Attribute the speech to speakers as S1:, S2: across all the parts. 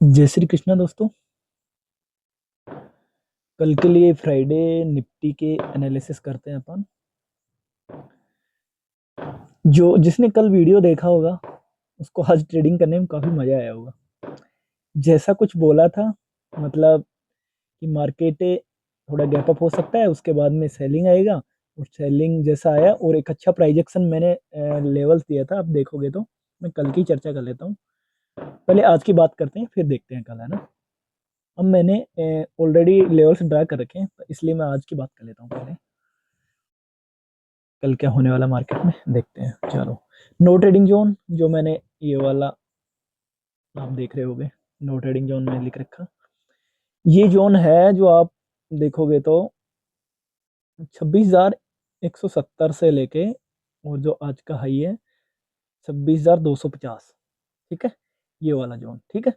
S1: जय श्री कृष्णा दोस्तों। कल के लिए फ्राइडे निफ्टी के एनालिसिस करते हैं अपन। जो जिसने कल वीडियो देखा होगा उसको आज ट्रेडिंग करने में काफ़ी मज़ा आया होगा। जैसा कुछ बोला था, मतलब कि मार्केट थोड़ा गैप अप हो सकता है, उसके बाद में सेलिंग आएगा और सेलिंग जैसा आया और एक अच्छा प्राइस एक्शन मैंने लेवल्स दिया था। आप देखोगे तो मैं कल की चर्चा कर लेता हूँ। पहले आज की बात करते हैं, फिर देखते हैं कल, है ना। अब मैंने ऑलरेडी लेवल्स ड्रा कर रखे हैं, तो इसलिए मैं आज की बात कर लेता हूँ पहले। कल क्या होने वाला मार्केट में देखते हैं। चलो, नो ट्रेडिंग जोन जो मैंने ये वाला आप देख रहे होगे, नो ट्रेडिंग जोन में लिख रखा। ये जोन है जो आप देखोगे तो 26,170 से लेके और जो आज का हाई है 26,250, ठीक है, ये वाला जोन, ठीक है।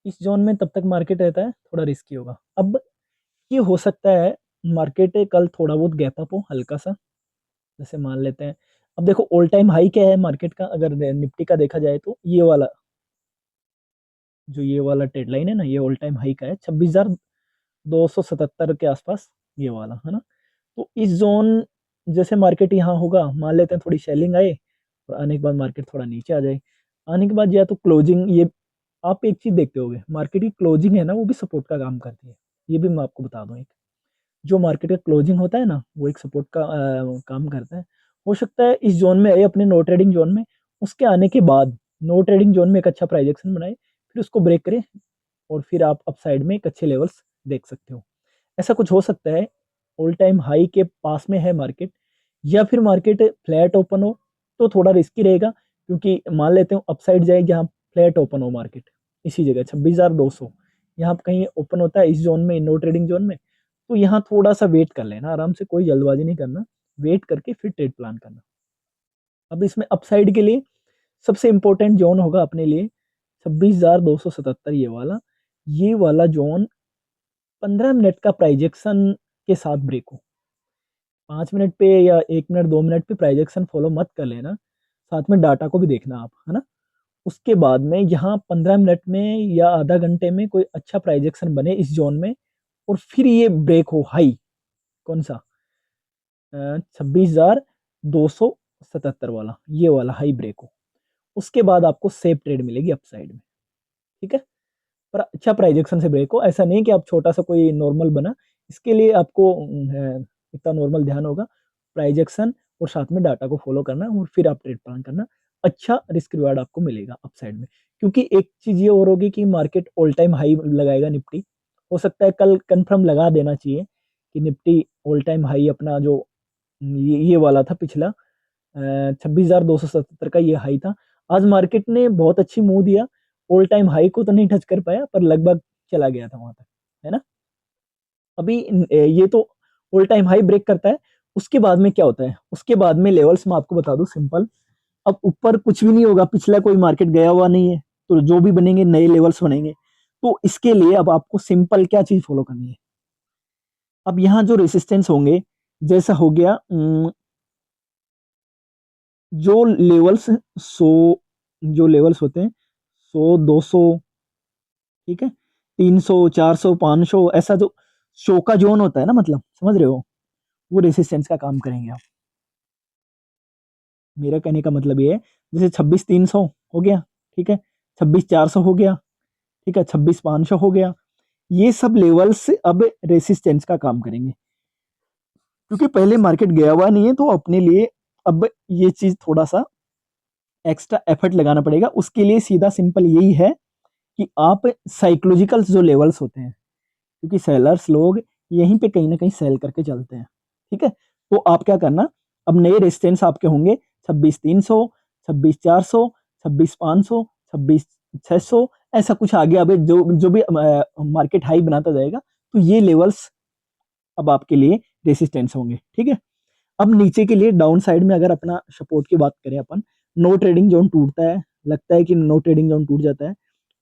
S1: इस जोन में तब तक मार्केट रहता है, थोड़ा रिस्की होगा। अब ये हो सकता है मार्केट कल थोड़ा बहुत गैप अप हो हल्का सा, जैसे मान लेते हैं। अब देखो ऑल टाइम हाई क्या है मार्केट का, अगर निफ्टी का देखा जाए तो ये वाला, जो ये वाला ट्रेड लाइन है ना, ये ऑल टाइम हाई का है 26,277 के आसपास, ये वाला है ना। तो इस जोन जैसे मार्केट यहाँ होगा, मान लेते हैं थोड़ी सेलिंग आए और आने के बाद मार्केट थोड़ा नीचे आ जाए। आने के बाद या तो क्लोजिंग, ये आप एक चीज देखते होगे, मार्केट की क्लोजिंग है ना वो भी सपोर्ट का काम करती है। ये भी मैं आपको बता दूं, एक जो मार्केट का क्लोजिंग होता है ना वो एक सपोर्ट का काम करता है। हो सकता है इस जोन में आए अपने नो ट्रेडिंग जोन में, उसके आने के बाद नो ट्रेडिंग जोन में एक अच्छा प्राइस एक्शन बनाए, फिर उसको ब्रेक करे और फिर आप अपसाइड में एक अच्छे लेवल्स देख सकते हो। ऐसा कुछ हो सकता है, ऑल टाइम हाई के पास में है मार्केट, या फिर मार्केट फ्लैट ओपन हो तो थोड़ा रिस्की रहेगा, क्योंकि मान लेते हो अपसाइड जाए जहाँ फ्लैट ओपन हो मार्केट, इसी जगह 26,200 यहाँ कहीं ओपन होता है इस जोन में, नो ट्रेडिंग जोन में। तो यहाँ थोड़ा सा वेट कर लेना आराम से, कोई जल्दबाजी नहीं करना, वेट करके फिर ट्रेड प्लान करना। अब इसमें अपसाइड के लिए सबसे इंपॉर्टेंट जोन होगा अपने लिए 26,277, ये वाला जोन 15 मिनट का प्राइजेक्शन के साथ ब्रेक हो। 5 मिनट पे या 1 मिनट 2 मिनट पे प्राइजेक्शन फॉलो मत कर लेना, साथ में डाटा को भी देखना आप, है ना। उसके बाद में यहाँ 15 मिनट में या आधा घंटे में कोई अच्छा प्राइजेक्शन बने इस जोन में, और फिर ये ब्रेक हो हाई, कौन सा 26,277 वाला, ये वाला हाई ब्रेक हो, उसके बाद आपको सेफ ट्रेड मिलेगी अपसाइड में, ठीक है। पर अच्छा प्राइजेक्शन से ब्रेक हो, ऐसा नहीं कि आप छोटा सा कोई नॉर्मल बना, इसके लिए आपको इतना नॉर्मल ध्यान होगा, प्राइजेक्शन और साथ में डाटा को फॉलो करना और फिर आप ट्रेड प्लान करना, अच्छा रिस्क रिवार्ड आपको मिलेगा अपसाइड में। क्योंकि एक चीज ये और होगी कि मार्केट ऑल टाइम हाई लगाएगा निफ्टी, हो सकता है कल कंफर्म लगा देना चाहिए कि निफ्टी ऑल टाइम हाई अपना जो ये वाला था पिछला 26,277 का ये हाई था। आज मार्केट ने बहुत अच्छी मूव दिया, ऑल टाइम हाई को तो नहीं टच कर पाया पर लगभग चला गया था वहां तक, है ना। अभी ये तो ऑल टाइम हाई ब्रेक करता है, उसके बाद में क्या होता है, उसके बाद में लेवल्स मैं आपको बता दूं सिंपल। अब ऊपर कुछ भी नहीं होगा, पिछला कोई मार्केट गया हुआ नहीं है, तो जो भी बनेंगे नए लेवल्स बनेंगे। तो इसके लिए अब आपको सिंपल क्या चीज फॉलो करनी है। अब यहाँ जो रेसिस्टेंस होंगे, जैसा हो गया जो लेवल्स 100, जो लेवल्स होते हैं 100 200, ठीक है, 300 400 500, ऐसा जो 100 का जोन होता है ना, मतलब समझ रहे हो, वो रेसिस्टेंस का काम करेंगे आप। मेरा कहने का मतलब ये है, जैसे 26,300 हो गया, ठीक है, 26,400 हो गया, ठीक है, 26,500 हो गया, ये सब लेवल्स अब रेसिस्टेंस का काम करेंगे। क्योंकि पहले मार्केट गया हुआ नहीं है, तो अपने लिए अब ये चीज थोड़ा सा एक्स्ट्रा एफर्ट लगाना पड़ेगा। उसके लिए सीधा सिंपल यही है कि आप साइकोलॉजिकल जो लेवल्स होते हैं, क्योंकि सेलर्स लोग यहीं पे कहीं ना कहीं सेल करके चलते हैं, ठीक है। तो आप क्या करना, अब नए रेजिस्टेंस आपके होंगे 26,300, 26,400, 26,500, 26,600, ऐसा कुछ आगे अब जो जो भी मार्केट हाई बनाता जाएगा, तो ये लेवल्स अब आपके लिए रेसिस्टेंस होंगे, ठीक है। अब नीचे के लिए डाउन साइड में अगर अपना सपोर्ट की बात करें अपन, नो ट्रेडिंग जोन टूटता है, लगता है कि नो ट्रेडिंग जोन टूट जाता है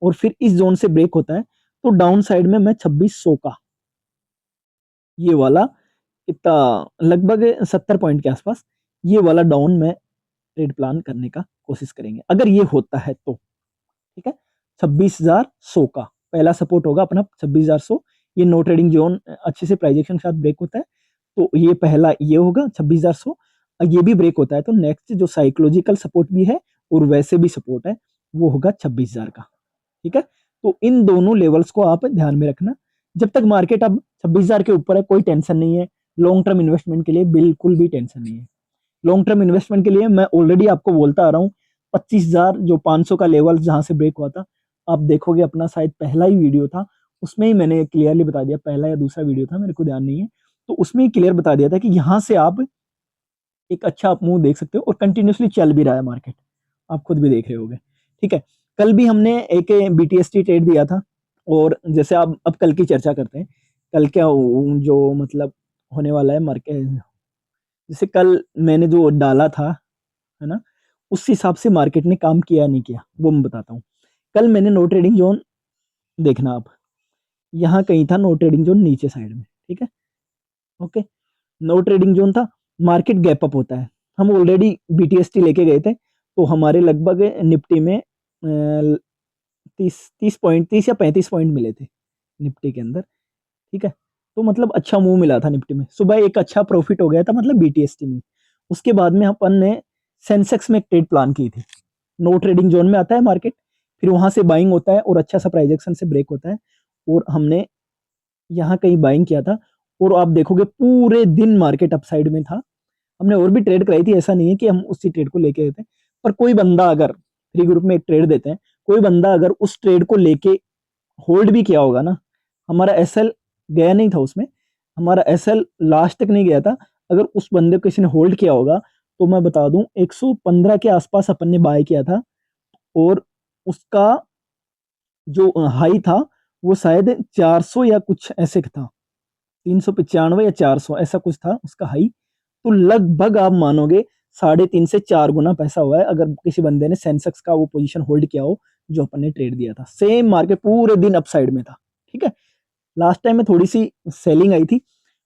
S1: और फिर इस जोन से ब्रेक होता है, तो डाउन साइड में मैं 2600 का ये वाला इतना लगभग 70 पॉइंट के आसपास, ये वाला डाउन में ट्रेड प्लान करने का कोशिश करेंगे, अगर ये होता है तो, ठीक है। 26,100 का पहला सपोर्ट होगा अपना 26,100। ये नो ट्रेडिंग जोन अच्छे से प्राइस एक्शन के साथ ब्रेक होता है, तो ये पहला ये होगा 26,100। ये भी ब्रेक होता है तो नेक्स्ट जो साइकोलॉजिकल सपोर्ट भी है और वैसे भी सपोर्ट है वो होगा 26,000 का। ठीक है, तो इन दोनों लेवल्स को आप ध्यान में रखना। जब तक मार्केट अब 26,000 के ऊपर है कोई टेंशन नहीं है, लॉन्ग टर्म इन्वेस्टमेंट के लिए बिल्कुल भी टेंशन नहीं है। लॉन्ग टर्म इन्वेस्टमेंट के लिए मैं ऑलरेडी आपको बोलता आ रहा हूँ 25,000 जो 500 का लेवल जहां से ब्रेक हुआ था, आप देखोगे अपना शायद पहला ही वीडियो था उसमें ही मैंने क्लियरली बता दिया, पहला या दूसरा वीडियो था मेरे को ध्यान नहीं है, तो उसमें ही क्लियर बता दिया था कि यहाँ से आप एक अच्छा आप मूव देख सकते हो और कंटिन्यूसली चल भी रहा है मार्केट, आप खुद भी देख रहे होगे। ठीक है, कल भी हमने एक बीटीएसटी ट्रेड दिया था और जैसे आप अब कल की चर्चा करते हैं, कल क्या जो मतलब होने वाला है मार्केट, जैसे कल मैंने जो डाला था है ना, उस हिसाब से मार्केट ने काम किया नहीं किया वो मैं बताता हूँ। कल मैंने नो ट्रेडिंग जोन देखना, आप यहाँ कहीं था नो ट्रेडिंग जोन नीचे साइड में। ठीक है, ओके, नो ट्रेडिंग जोन था, मार्केट गैप अप होता है, हम ऑलरेडी बीटीएसटी लेके गए थे तो हमारे लगभग निफ्टी में 30 या 35 पॉइंट मिले थे निफ्टी के अंदर। ठीक है, तो मतलब अच्छा मूव मिला था निफ्टी में, सुबह एक अच्छा प्रॉफिट हो गया था मतलब बीटीएसटी में। उसके बाद में अपन ने सेंसेक्स में एक ट्रेड प्लान की थी, नो ट्रेडिंग जोन में आता है मार्केट, फिर वहां से बाइंग होता है और अच्छा सा प्राइस एक्शन से ब्रेक होता है, और हमने यहाँ कहीं बाइंग किया था और आप देखोगे पूरे दिन मार्केट अपसाइड में था। हमने और भी ट्रेड कराई थी, ऐसा नहीं है कि हम उसी ट्रेड को लेके गए थे, पर कोई बंदा अगर फ्री ग्रुप में एक ट्रेड देते हैं, कोई बंदा अगर उस ट्रेड को लेके होल्ड भी किया होगा ना, हमारा एसएल गया नहीं था उसमें, हमारा एसएल लास्ट तक नहीं गया था, अगर उस बंदे को किसी ने होल्ड किया होगा तो मैं बता दूं 115 के आसपास अपन ने बाय किया था और उसका जो हाई था वो शायद 400 या कुछ ऐसे था, 395 या 400 ऐसा कुछ था उसका हाई। तो लगभग आप मानोगे 3.5 से 4 गुना पैसा हुआ है अगर किसी बंदे ने सेंसेक्स का वो पोजीशन होल्ड किया हो जो अपन ने ट्रेड दिया था। सेम मार्केट पूरे दिन अपसाइड में था। ठीक है, लास्ट टाइम में थोड़ी सी सेलिंग आई थी।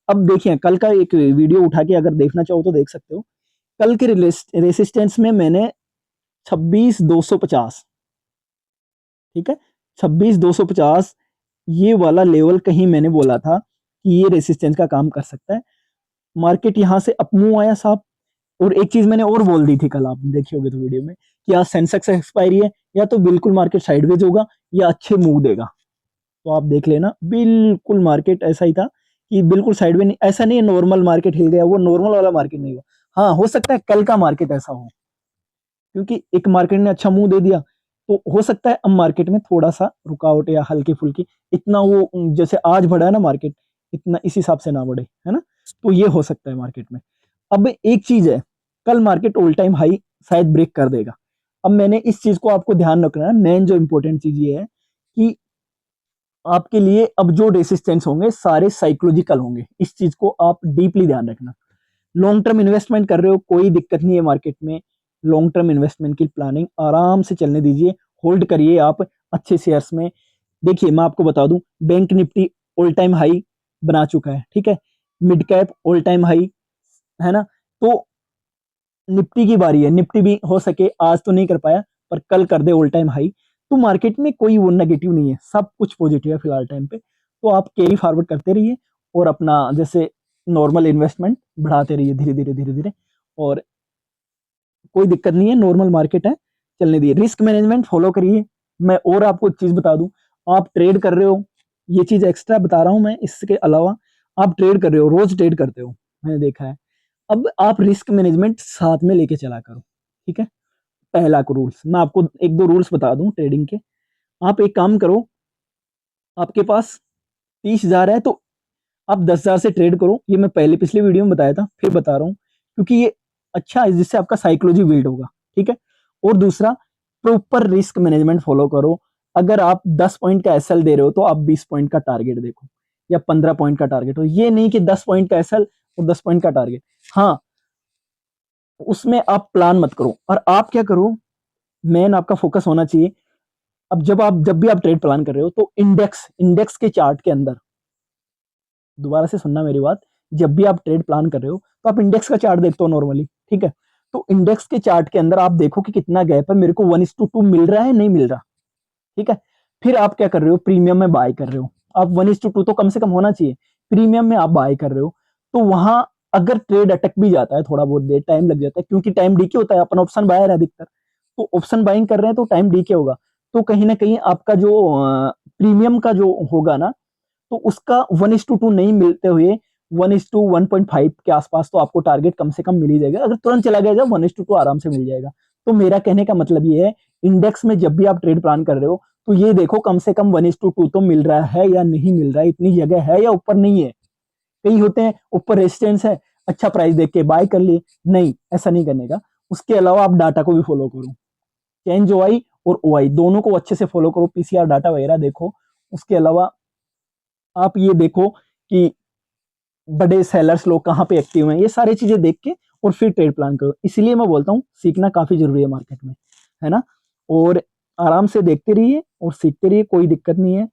S1: अब देखिए कल का एक वीडियो उठा के अगर देखना चाहो तो देख सकते हो, कल के रेसिस्टेंस में मैंने 26,250, ठीक है, 26,250 ये वाला लेवल कहीं मैंने बोला था कि ये रेसिस्टेंस का काम कर सकता है। मार्केट यहाँ से अप मूव आया साहब, और एक चीज मैंने और बोल दी थी कल, आप देखी होगी तो वीडियो में, कि आज सेंसेक्स एक्सपायरी है, या तो बिल्कुल मार्केट साइडवेज होगा या अच्छे मूव देगा। तो आप देख लेना बिल्कुल मार्केट ऐसा ही था कि बिल्कुल साइडवेज नहीं, ऐसा नहीं है नॉर्मल मार्केट हिल गया, वो नॉर्मल वाला मार्केट नहीं हुआ। हाँ हो सकता है कल का मार्केट ऐसा हो, क्योंकि एक मार्केट ने अच्छा मुंह दे दिया तो हो सकता है अब मार्केट में थोड़ा सा रुकावट या हल्की फुल्की, इतना वो जैसे आज बढ़ा है ना मार्केट, इतना इस हिसाब से ना बढ़े, है ना, तो ये हो सकता है मार्केट में। अब एक चीज है, कल मार्केट ऑल टाइम हाई शायद ब्रेक कर देगा। अब मैंने इस चीज को आपको ध्यान रखना है, मेन जो इंपॉर्टेंट चीज ये है कि आपके लिए अब जो रेसिस्टेंस होंगे सारे साइकोलॉजिकल होंगे, इस चीज को आप डीपली ध्यान रखना। लॉन्ग टर्म इन्वेस्टमेंट कर रहे हो कोई दिक्कत नहीं है मार्केट में, लॉन्ग टर्म इन्वेस्टमेंट की प्लानिंग आराम से चलने दीजिए, होल्ड करिए आप अच्छे शेयर्स में। देखिए मैं आपको बता दूं, bank Nifty all time high बना चुका है, ठीक है, mid cap all time high है ना, तो निफ्टी की बारी है, निफ्टी भी हो सके आज तो नहीं कर पाया पर कल कर दे ऑल टाइम हाई, तो मार्केट में कोई वो नेगेटिव नहीं है, सब कुछ पॉजिटिव है फिलहाल टाइम पे। तो आप कैरी फॉरवर्ड करते रहिए और अपना जैसे नॉर्मल इन्वेस्टमेंट बढ़ाते रहिए धीरे धीरे धीरे धीरे, और कोई दिक्कत नहीं है, नॉर्मल मार्केट है, चलने दिए, रिस्क मैनेजमेंट फॉलो करिए। मैं और आपको एक चीज बता दूं, आप ट्रेड कर रहे हो, ये चीज एक्स्ट्रा बता रहा हूं मैं, इसके अलावा आप ट्रेड कर रहे हो, रोज ट्रेड करते हो, मैंने देखा है, अब आप रिस्क मैनेजमेंट साथ में लेके चला करो। ठीक है, पहला को रूल्स मैं आपको एक दो रूल्स बता दूं ट्रेडिंग के। आप एक काम करो, आपके पास 30,000 है तो आप 10,000 से ट्रेड करो, ये मैं पहले पिछले वीडियो में बताया था फिर बता रहा हूँ, क्योंकि ये अच्छा है जिससे आपका साइकोलॉजी बिल्ड होगा। ठीक है, और दूसरा प्रॉपर रिस्क मैनेजमेंट फॉलो करो। अगर आप 10 पॉइंट का एसएल दे रहे हो तो आप 20 पॉइंट का टारगेट देखो, या 15 पॉइंट का टारगेट हो, ये नहीं कि 10 पॉइंट का एसएल और 10 पॉइंट का टारगेट। हाँ, उसमें आप प्लान मत करो, और आप क्या करो, मेन आपका फोकस होना चाहिए। अब जब भी आप ट्रेड प्लान कर रहे हो तो इंडेक्स इंडेक्स के चार्ट के अंदर, दोबारा से सुनना मेरी बात, जब भी आप ट्रेड प्लान कर रहे हो तो आप इंडेक्स का चार्ट देखते हो नॉर्मली, ठीक है, तो इंडेक्स के चार्ट के अंदर आप देखो कि कितना गैप है, मेरे को 1:2 मिल रहा है नहीं मिल रहा, ठीक है। फिर आप क्या कर रहे हो, प्रीमियम में बाय कर रहे हो, आप 1:2 तो कम से कम होना चाहिए, प्रीमियम में आप बाय कर रहे हो, तो वहां अगर ट्रेड अटक भी जाता है, थोड़ा बहुत देर टाइम लग जाता है, क्योंकि टाइम डीके होता है, अपन ऑप्शन बायर है अधिकतर, तो ऑप्शन बाइंग कर रहे हैं तो टाइम डीके होगा, तो कहीं ना कहीं आपका जो प्रीमियम का जो होगा ना, तो उसका 1:2 नहीं मिलते हुए 1:1.5 के आसपास तो आपको टारगेट कम से कम मिल ही जाएगा। अगर तुरंत चला गया 1:2 आराम से मिल जाएगा। तो मेरा कहने का मतलब ये है, इंडेक्स में जब भी आप ट्रेड प्लान कर रहे हो, तो ये देखो कम से कम 1:2 तो मिल रहा है या नहीं मिल रहा है, इतनी जगह है या ऊपर नहीं है। कई होते हैं ऊपर रेजिस्टेंस है, अच्छा प्राइस देख के बाय कर लिए, नहीं ऐसा नहीं करने का। उसके अलावा आप डाटा को भी फॉलो करो, चेंज ओआई और ओआई दोनों को अच्छे से फॉलो करो, पीसीआर डाटा वगैरह देखो। उसके अलावा आप ये देखो कि बड़े सेलर्स लोग कहाँ पे एक्टिव हैं, ये सारी चीजें देख के और फिर ट्रेड प्लान करो। इसलिए मैं बोलता हूँ सीखना काफी जरूरी है मार्केट में, है ना। और आराम से देखते रहिए और सीखते रहिए, कोई दिक्कत नहीं है।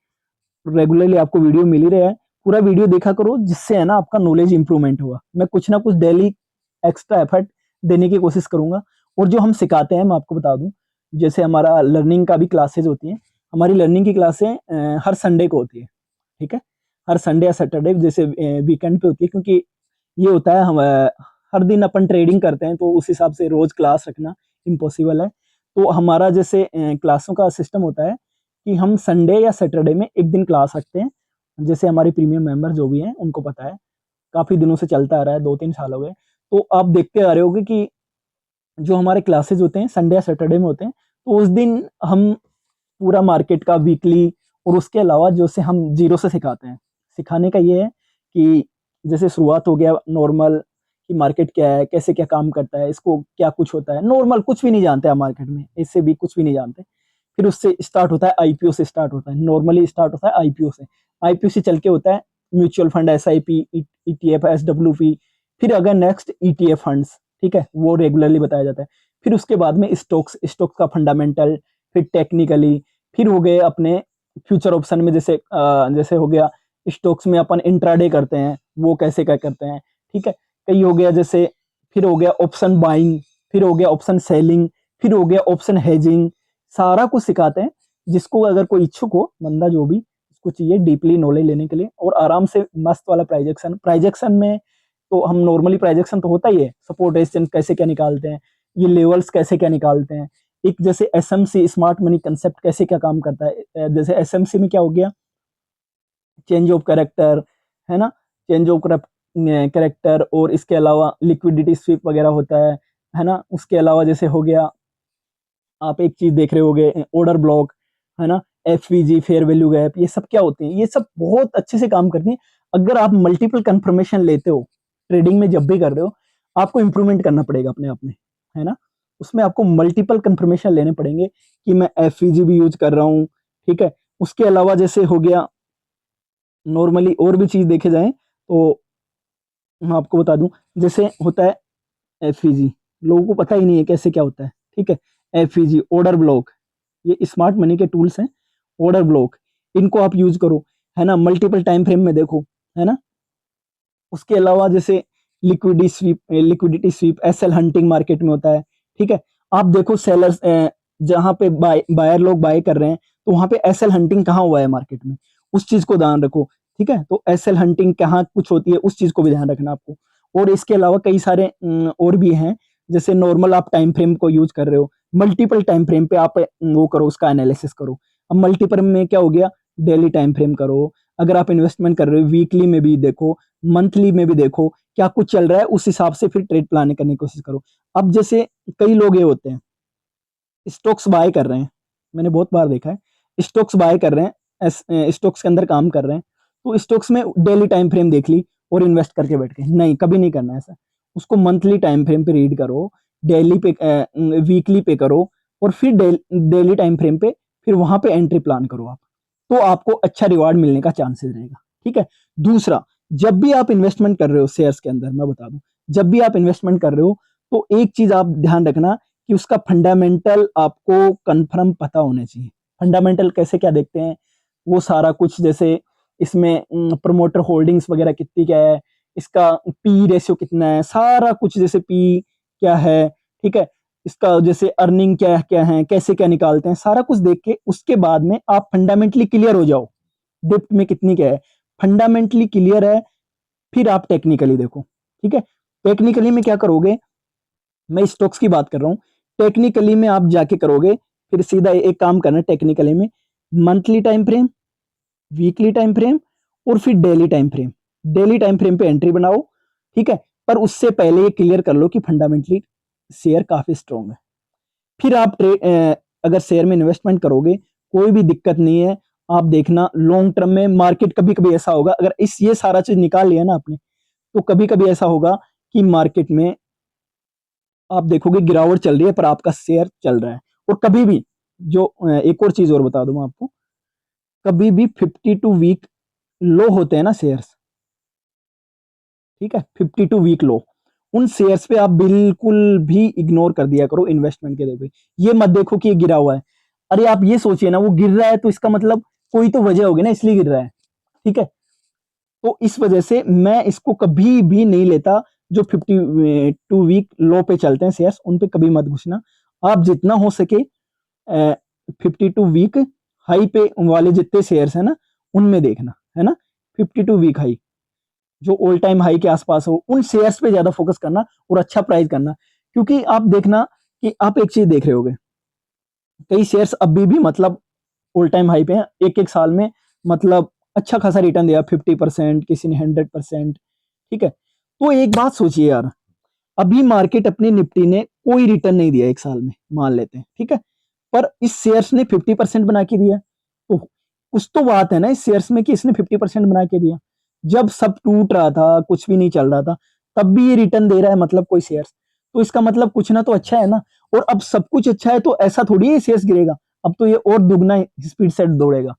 S1: रेगुलरली आपको वीडियो मिल ही रहा है, पूरा वीडियो देखा करो, जिससे है ना आपका नॉलेज इंप्रूवमेंट होगा। मैं कुछ ना कुछ डेली एक्स्ट्रा एफर्ट देने की कोशिश करूंगा। और जो हम सिखाते हैं मैं आपको बता दूं, जैसे हमारा लर्निंग का भी क्लासेज होती हैं, हमारी लर्निंग की क्लासें हर संडे को होती है, ठीक है। हर संडे या सैटरडे जैसे वीकेंड पे होती है, क्योंकि ये होता है हम हर दिन अपन ट्रेडिंग करते हैं, तो उस हिसाब से रोज क्लास रखना इम्पॉसिबल है। तो हमारा जैसे क्लासों का सिस्टम होता है कि हम संडे या सैटरडे में एक दिन क्लास रखते हैं। जैसे हमारे प्रीमियम मेंबर जो भी हैं उनको पता है, काफी दिनों से चलता आ रहा है, 2-3 साल हो गए। तो आप देखते आ रहे होगे कि जो हमारे क्लासेज होते हैं संडे या सैटरडे में होते हैं, तो उस दिन हम पूरा मार्केट का वीकली और उसके अलावा जो से हम जीरो से सिखाते हैं। सिखाने का ये है कि जैसे शुरुआत हो गया नॉर्मल, कि मार्केट क्या है, कैसे क्या काम करता है, इसको क्या कुछ होता है, नॉर्मल कुछ भी नहीं जानते आप मार्केट में, इससे भी कुछ भी नहीं जानते। फिर उससे स्टार्ट होता है आईपीओ से, स्टार्ट होता है नॉर्मली, स्टार्ट होता है आईपीओ से। आईपीओ से चल के होता है mutual fund, SIP, ETF, SWP. फिर अगर नेक्स्ट ईटीएफ फंड्स, ठीक है, वो रेगुलरली बताया जाता है। फिर उसके बाद में स्टॉक्स, स्टॉक्स का फंडामेंटल, फिर टेक्निकली, फिर हो गए अपने फ्यूचर ऑप्शन में, जैसे जैसे हो गया स्टॉक्स में अपन इंट्राडे करते हैं, वो कैसे क्या करते हैं, ठीक है। कई हो गया जैसे, फिर हो गया ऑप्शन बाइंग, फिर हो गया ऑप्शन सेलिंग, फिर हो गया ऑप्शन हेजिंग, सारा कुछ सिखाते हैं। जिसको अगर कोई इच्छुक हो बंदा, जो भी उसको चाहिए डीपली नॉलेज लेने के लिए, और आराम से मस्त वाला प्राइजेक्शन, प्राइजेक्शन में तो हम नॉर्मली प्राइजेक्शन तो होता ही है, सपोर्ट रेजिस्टेंस कैसे क्या निकालते हैं, ये लेवल्स कैसे क्या निकालते हैं, एक जैसे एसएमसी स्मार्ट मनी कंसेप्ट कैसे क्या काम करता है। जैसे एसएमसी में क्या हो गया, चेंज ऑफ कैरेक्टर, है ना, चेंज ऑफ कैरेक्टर, और इसके अलावा लिक्विडिटी स्वीप वगैरह होता है ना। उसके अलावा जैसे हो गया, आप एक चीज देख रहे होगे ऑर्डर ब्लॉक, है ना, एफवीजी, फेयर वैल्यू गैप, ये सब क्या होते हैं, ये सब बहुत अच्छे से काम करती हैं। अगर आप मल्टीपल कंफर्मेशन लेते हो ट्रेडिंग में, जब भी कर रहे हो, आपको इंप्रूवमेंट करना पड़ेगा अपने आप में, है ना। उसमें आपको मल्टीपल कंफर्मेशन लेने पड़ेंगे कि मैं एफवीजी भी यूज कर रहा हूँ, ठीक है। उसके अलावा जैसे हो गया नॉर्मली और भी चीज देखे जाए, तो मैं आपको बता दूं, जैसे होता है एफईजी, लोगों को पता ही नहीं है कैसे क्या होता है, ठीक है। एफईजी, ऑर्डर ब्लॉक, ये स्मार्ट मनी के टूल्स हैं। ऑर्डर ब्लॉक, इनको आप यूज करो, है ना, मल्टीपल टाइम फ्रेम में देखो, है ना। उसके अलावा जैसे liquidity sweep, SL hunting market में होता है, ठीक है। आप देखो सेलर्स, जहां पे बायर लोग बाय कर रहे हैं, तो वहां पे एसएल हंटिंग कहाँ हुआ है मार्केट में, उस चीज को ध्यान रखो, ठीक है। तो एसएल हंटिंग कहाँ कुछ होती है, उस चीज को भी ध्यान रखना आपको। और इसके अलावा कई सारे और भी हैं। जैसे नॉर्मल आप टाइम फ्रेम को यूज कर रहे हो, मल्टीपल टाइम फ्रेम पे आप वो करो, उसका एनालिसिस करो। अब मल्टीपल में क्या हो गया, डेली टाइम फ्रेम करो। अगर आप इन्वेस्टमेंट कर रहे हो, वीकली में भी देखो, मंथली में भी देखो, क्या कुछ चल रहा है, उस हिसाब से फिर ट्रेड प्लान करने की कोशिश करो। अब जैसे कई लोग ये होते हैं, स्टॉक्स बाय कर रहे हैं, मैंने बहुत बार देखा है, स्टॉक्स बाय कर रहे हैं, स्टॉक्स के अंदर काम कर रहे हैं, तो स्टॉक्स में डेली टाइम फ्रेम देख ली और इन्वेस्ट करके बैठ गए, नहीं, कभी नहीं करना ऐसा। उसको मंथली टाइम फ्रेम पे रीड करो, डेली पे, वीकली पे करो, और फिर डेली टाइम फ्रेम पे फिर वहां पे एंट्री प्लान करो आप, तो आपको अच्छा रिवार्ड मिलने का चांसेस रहेगा, ठीक है। दूसरा, जब भी आप इन्वेस्टमेंट कर रहे हो शेयर्स के अंदर, मैं बता दूं, जब भी आप इन्वेस्टमेंट कर रहे हो, तो एक चीज आप ध्यान रखना कि उसका फंडामेंटल आपको कंफर्म पता होना चाहिए। फंडामेंटल कैसे क्या देखते हैं, वो सारा कुछ, जैसे इसमें प्रमोटर होल्डिंग्स वगैरह कितनी क्या है, इसका पी रेशियो कितना है, सारा कुछ, जैसे पी क्या है, ठीक है। इसका जैसे अर्निंग क्या क्या है, कैसे क्या निकालते हैं, सारा कुछ देख के उसके बाद में आप फंडामेंटली क्लियर हो जाओ डेप्थ में कितनी क्या है। फंडामेंटली क्लियर है, फिर आप टेक्निकली देखो। ठीक है, टेक्निकली में क्या करोगे, मैं स्टॉक्स की बात कर रहा हूँ। टेक्निकली में आप जाके करोगे, फिर सीधा एक काम करना टेक्निकली में, monthly time frame, weekly time frame और फिर daily time frame. Daily time frame पे एंट्री बनाओ, ठीक है, पर उससे पहले ये क्लियर कर लो कि फंडामेंटली शेयर काफी स्ट्रॉन्ग है। फिर आप अगर शेयर में इन्वेस्टमेंट करोगे कोई भी दिक्कत नहीं है। आप देखना लॉन्ग टर्म में मार्केट कभी कभी ऐसा होगा, अगर इस ये सारा चीज निकाल लिया ना आपने, तो कभी कभी ऐसा होगा कि मार्केट में आप देखोगे गिरावट चल रही है पर आपका शेयर चल रहा है। और कभी भी जो एक और चीज और बता दूं मैं आपको, कभी भी 52 वीक लो होते हैं ना शेयर्स, ठीक है, 52 वीक लो, उन शेयर्स पे आप बिल्कुल भी इग्नोर कर दिया करो इन्वेस्टमेंट के पे। ये मत देखो कि ये गिरा हुआ है, अरे आप ये सोचिए ना वो गिर रहा है तो इसका मतलब कोई तो वजह होगी ना, इसलिए गिर रहा है। ठीक है, तो इस वजह से मैं इसको कभी भी नहीं लेता। जो 52 वीक लो पे चलते हैं शेयर्स, उन पे कभी मत घुसना। आप जितना हो सके 52 वीक हाई पे वाले जितने शेयर्स है ना, उनमें देखना है ना। 52 वीक हाई जो ऑल टाइम हाई के आसपास हो, उन शेयर्स पे ज्यादा फोकस करना और अच्छा प्राइस करना। क्योंकि आप देखना कि आप एक चीज देख रहे होगे, कई शेयर्स अभी भी मतलब ऑल टाइम हाई पे हैं, एक एक साल में मतलब अच्छा खासा रिटर्न दिया, 50%, किसी ने 100%। ठीक है, तो एक बात सोचिए यार, अभी मार्केट अपनी निफ्टी ने कोई रिटर्न नहीं दिया एक साल में, मान लेते हैं, ठीक है, पर इस शेयर्स ने 50% बना के दिया। तो कुछ तो बात है ना इस शेयर्स में कि इसने 50% बना के दिया। जब सब टूट रहा था, कुछ भी नहीं चल रहा था, तब भी ये रिटर्न दे रहा है मतलब कोई शेयर्स, तो इसका मतलब कुछ ना तो अच्छा है ना। और अब सब कुछ अच्छा है तो ऐसा थोड़ी है शेयर्स गिरेगा, अब तो ये और दुगना स्पीड से दौड़ेगा।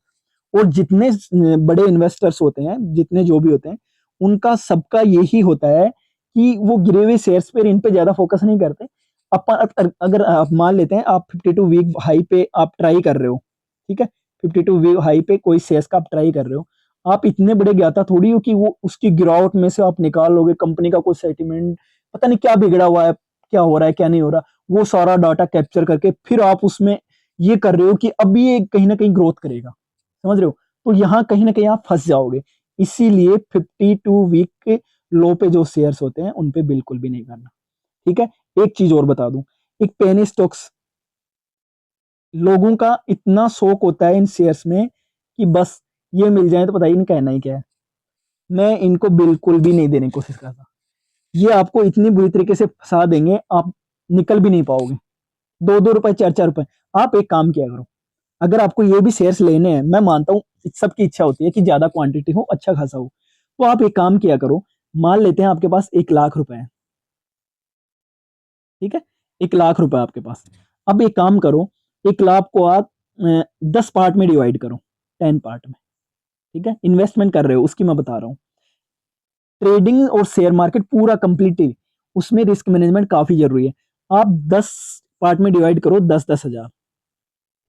S1: और जितने बड़े इन्वेस्टर्स होते हैं, जितने जो भी होते हैं, उनका सबका यही होता है कि वो गिरे हुए शेयर्स पे, इन पे ज्यादा फोकस नहीं करते। अगर आप मान लेते हैं आप 52 वीक हाई पे आप ट्राई कर रहे हो, ठीक है, 52 वीक हाई पे कोई शेयर्स का आप ट्राई कर रहे हो, आप इतने बड़े ज्ञाता थोड़ी हो कि वो उसकी गिरावट में से आप निकाल लोगे कंपनी का कोई सेटिलमेंट, पता नहीं क्या बिगड़ा हुआ है, क्या हो रहा है क्या नहीं हो रहा, वो सारा डाटा कैप्चर करके फिर आप उसमें ये कर रहे हो कि अब ये कहीं ना कहीं ग्रोथ करेगा। समझ रहे हो, तो यहाँ कहीं ना कहीं आप फंस जाओगे। इसीलिए 52 वीक के लो पे जो शेयर्स होते हैं उन पे बिल्कुल भी नहीं करना। ठीक है, एक चीज और बता दूं, एक पेनी स्टॉक्स, लोगों का इतना शौक होता है इन शेयर्स में कि बस ये मिल जाए तो पता ही नहीं कहना ही क्या है। मैं इनको बिल्कुल भी नहीं देने की कोशिश करता, ये आपको इतनी बुरी तरीके से फंसा देंगे आप निकल भी नहीं पाओगे। 2-2 रुपए 4-4 रुपए। आप एक काम किया करो, अगर आपको ये भी शेयर्स लेने हैं, मैं मानता हूँ सबकी इच्छा होती है कि ज्यादा क्वांटिटी हो, अच्छा खासा हो, तो आप एक काम किया करो, मान लेते हैं आपके पास 1 लाख रुपए है, ठीक है, 1 लाख रुपए आपके पास। अब एक काम करो, 1 लाख को आप 10 पार्ट में डिवाइड करो, 10 पार्ट में। ठीक है, इन्वेस्टमेंट कर रहे हो उसकी मैं बता रहा हूँ। ट्रेडिंग और शेयर मार्केट पूरा कंप्लीटली, उसमें रिस्क मैनेजमेंट काफी जरूरी है। आप 10 पार्ट में डिवाइड करो, 10-10 हजार,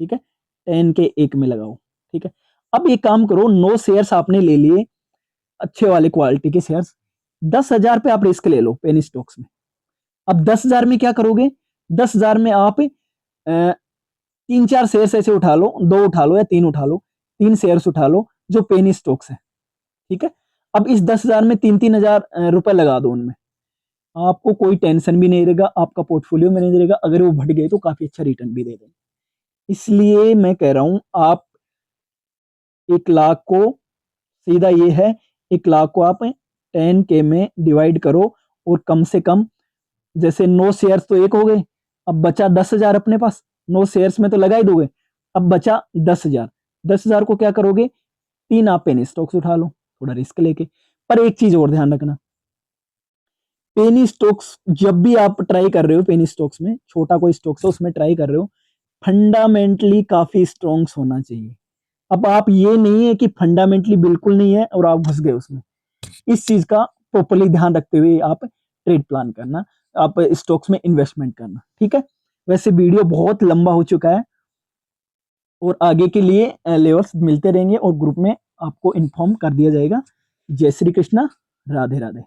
S1: ठीक है, 10 के एक में लगाओ। ठीक है, अब एक काम करो, 9 शेयर्स आपने ले लिए अच्छे वाले क्वालिटी के शेयर्स, 10 हजार पे आप रिस्क ले लो पेनी स्टॉक्स में। अब 10 हजार में क्या करोगे, 10 हजार में आप 3-4 शेयर्स ऐसे उठा लो, 2 उठा लो या 3 उठा लो, 3 शेयर्स उठा लो जो पेनी स्टॉक्स है। ठीक है, अब इस 10 हजार में 3-3 हजार रुपए लगा दो उनमें, आपको कोई टेंशन भी नहीं रहेगा, आपका पोर्टफोलियो मैनेज रहेगा, अगर वो बढ़ गए तो काफी अच्छा रिटर्न भी दे देंगे। इसलिए मैं कह रहा हूं आप 1 लाख को, सीधा ये है, 1 लाख को आप 10K में डिवाइड करो, और कम से कम, जैसे 9 शेयर्स तो एक हो गए, अब बचा 10 हजार अपने पास, 9 शेयर्स में तो लगा ही दोगे, अब बचा 10 हजार। 10 हजार को क्या करोगे, 3 आप पेनी स्टॉक्स उठा लो थोड़ा रिस्क लेके। पर एक चीज और ध्यान रखना, पेनी स्टॉक्स जब भी आप ट्राई कर रहे हो, पेनी स्टॉक्स में छोटा कोई स्टॉक्स है उसमें ट्राई कर रहे हो, फंडामेंटली काफी स्ट्रॉन्ग होना चाहिए। अब आप ये नहीं है कि फंडामेंटली बिल्कुल नहीं है और आप घुस गए उसमें, इस चीज का प्रॉपरली ध्यान रखते हुए आप ट्रेड प्लान करना, आप स्टॉक्स में इन्वेस्टमेंट करना। ठीक है, वैसे वीडियो बहुत लंबा हो चुका है, और आगे के लिए लेवल्स मिलते रहेंगे और ग्रुप में आपको इन्फॉर्म कर दिया जाएगा। जय श्री कृष्णा, राधे राधे।